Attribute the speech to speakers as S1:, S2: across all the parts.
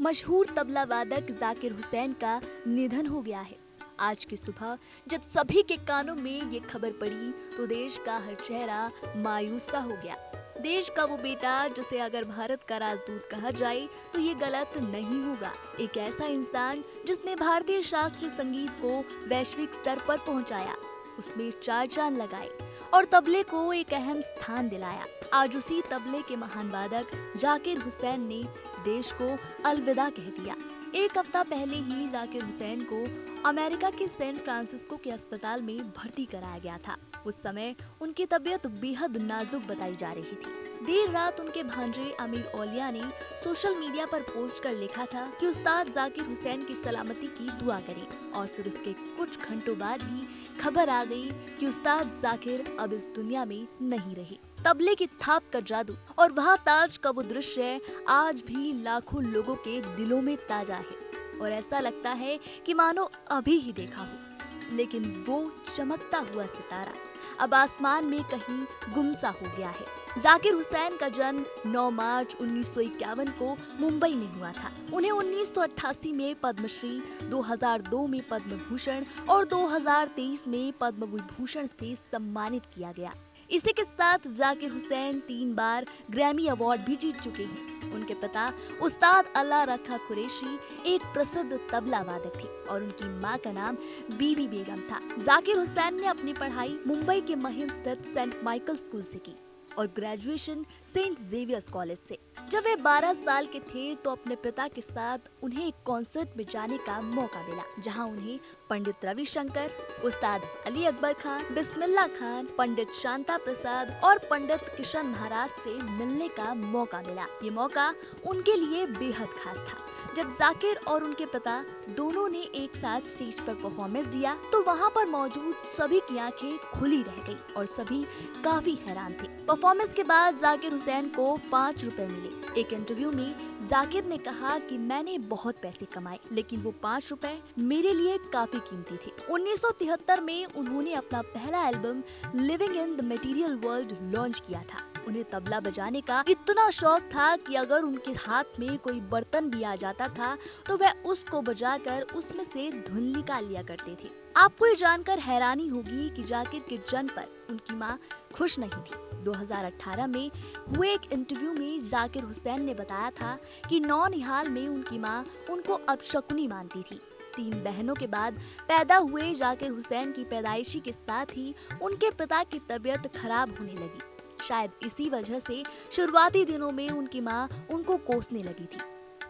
S1: मशहूर तबला वादक जाकिर हुसैन का निधन हो गया है। आज की सुबह जब सभी के कानों में ये खबर पड़ी तो देश का हर चेहरा मायूस सा हो गया। देश का वो बेटा जिसे अगर भारत का राजदूत कहा जाए तो ये गलत नहीं होगा। एक ऐसा इंसान जिसने भारतीय शास्त्रीय संगीत को वैश्विक स्तर पर पहुंचाया, उसमें चार चांद लगाए और तबले को एक अहम स्थान दिलाया। आज उसी तबले के महान वादक जाकिर हुसैन ने देश को अलविदा कह दिया। एक हफ्ता पहले ही जाकिर हुसैन को अमेरिका के सैन फ्रांसिस्को के अस्पताल में भर्ती कराया गया था। उस समय उनकी तबीयत बेहद नाजुक बताई जा रही थी। देर रात उनके भांजे अमीर औलिया ने सोशल मीडिया पर पोस्ट कर लिखा था कि उस्ताद जाकिर हुसैन की सलामती की दुआ करें, और फिर उसके कुछ घंटों बाद ही खबर आ गई कि उस्ताद जाकिर अब इस दुनिया में नहीं रहे। तबले की थाप का जादू और वहाँ ताज का वो दृश्य आज भी लाखों लोगों के दिलों में ताजा है और ऐसा लगता है कि मानो अभी ही देखा हो। लेकिन वो चमकता हुआ सितारा अब आसमान में कहीं गुमसा हो गया है। जाकिर हुसैन का जन्म 9 मार्च 1951 को मुंबई में हुआ था। उन्हें 1988 में पद्मश्री, 2002 में पद्म भूषण और 2023 में पद्म विभूषण से सम्मानित किया गया। इसी के साथ जाकिर हुसैन 3 बार ग्रैमी अवार्ड भी जीत चुके हैं। उनके पिता उस्ताद अल्लाह रखा कुरैशी एक प्रसिद्ध तबला वादक थे और उनकी मां का नाम बीबी बेगम था। जाकिर हुसैन ने अपनी पढ़ाई मुंबई के महिम स्थित सेंट माइकल स्कूल से की और ग्रेजुएशन सेंट जेवियर्स कॉलेज से। जब वे 12 साल के थे तो अपने पिता के साथ उन्हें एक कॉन्सर्ट में जाने का मौका मिला, जहां उन्हें पंडित रविशंकर, उस्ताद अली अकबर खान, बिस्मिल्लाह खान, पंडित शांता प्रसाद और पंडित किशन महाराज से मिलने का मौका मिला। ये मौका उनके लिए बेहद खास था। जब जाकिर और उनके पिता दोनों ने एक साथ स्टेज पर परफॉर्मेंस दिया तो वहाँ पर मौजूद सभी की आंखें खुली रह गई और सभी काफी हैरान थे। परफॉर्मेंस के बाद जाकिर हुसैन को 5 रुपए मिले। एक इंटरव्यू में जाकिर ने कहा कि मैंने बहुत पैसे कमाए, लेकिन वो 5 रुपए मेरे लिए काफी कीमती थे। 1973 में उन्होंने अपना पहला album living in the material world launch किया था। उन्हें तबला बजाने का इतना शौक था कि अगर उनके हाथ में कोई बर्तन भी आ जाता था तो वह उसको बजाकर उसमें से धुन निकाल लिया करते थे। आपको ये जानकर हैरानी होगी कि जाकिर के जन्म पर उनकी मां खुश नहीं थी। 2018 में हुए एक इंटरव्यू में जाकिर हुसैन ने बताया था कि नौनिहाल में उनकी मां उनको अपशकुनी मानती थी। 3 बहनों के बाद पैदा हुए जाकिर हुसैन की पैदाइशी के साथ ही उनके पिता की तबीयत खराब होने लगी। शायद इसी वजह से शुरुआती दिनों में उनकी मां उनको कोसने लगी थी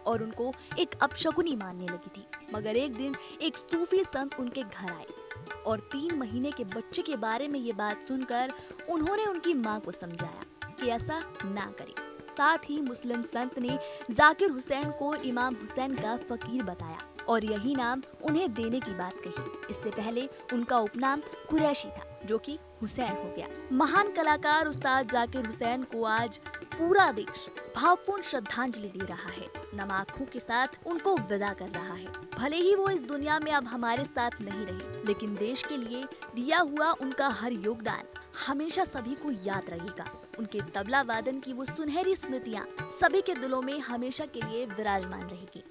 S1: और उनको एक अपशकुनी मानने लगी थी। मगर एक दिन एक सूफी संत उनके घर आए और 3 महीने के बच्चे के बारे में ये बात सुनकर उन्होंने उनकी मां को समझाया कि ऐसा ना करें। साथ ही मुस्लिम संत ने जाकिर हुसैन को इमाम हुसैन का फकीर बताया और यही नाम उन्हें देने की बात कही। इससे पहले उनका उपनाम कुरैशी था, जो कि हुसैन हो गया। महान कलाकार उस्ताद जाकिर हुसैन को आज पूरा देश भावपूर्ण श्रद्धांजलि दे रहा है, नम आँखों के साथ उनको विदा कर रहा है। भले ही वो इस दुनिया में अब हमारे साथ नहीं रहे, लेकिन देश के लिए दिया हुआ उनका हर योगदान हमेशा सभी को याद रहेगा। उनके तबला वादन की वो सुनहरी स्मृतियाँ सभी के दिलों में हमेशा के लिए विराजमान रहेगी।